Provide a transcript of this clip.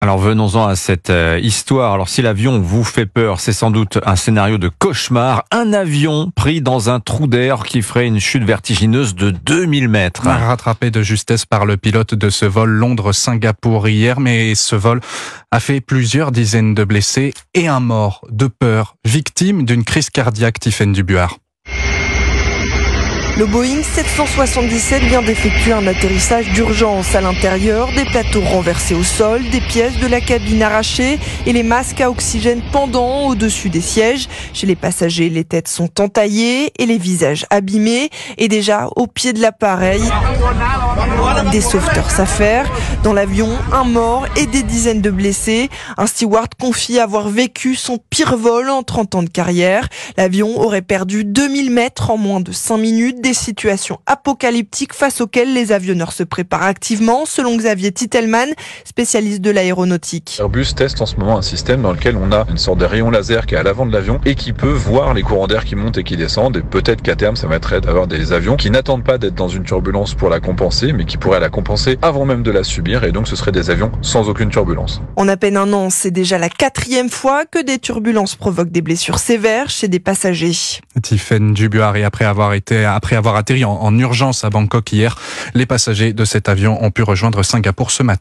Alors venons-en à cette histoire. Alors si l'avion vous fait peur, c'est sans doute un scénario de cauchemar. Un avion pris dans un trou d'air qui ferait une chute vertigineuse de 2000 mètres. Rattrapé de justesse par le pilote de ce vol Londres-Singapour hier, mais ce vol a fait plusieurs dizaines de blessés et un mort de peur, victime d'une crise cardiaque. Tiffaine Dubuart. Le Boeing 777 vient d'effectuer un atterrissage d'urgence à l'intérieur, des plateaux renversés au sol, des pièces de la cabine arrachées et les masques à oxygène pendant au-dessus des sièges. Chez les passagers, les têtes sont entaillées et les visages abîmés. Et déjà, au pied de l'appareil, des sauveteurs s'affairent. Dans l'avion, un mort et des dizaines de blessés. Un steward confie avoir vécu son pire vol en 30 ans de carrière. L'avion aurait perdu 2000 mètres en moins de 5 minutes. Des situations apocalyptiques face auxquelles les avionneurs se préparent activement, selon Xavier Titelman, spécialiste de l'aéronautique. Airbus teste en ce moment un système dans lequel on a une sorte de rayon laser qui est à l'avant de l'avion et qui peut voir les courants d'air qui montent et qui descendent. Et peut-être qu'à terme, ça permettrait d'avoir des avions qui n'attendent pas d'être dans une turbulence pour la compenser, mais qui pourraient la compenser avant même de la subir. Et donc, ce seraient des avions sans aucune turbulence. En à peine un an, c'est déjà la 4e fois que des turbulences provoquent des blessures sévères chez des passagers. Tiffaine Dubuart, et après avoir atterri en urgence à Bangkok hier, les passagers de cet avion ont pu rejoindre Singapour ce matin.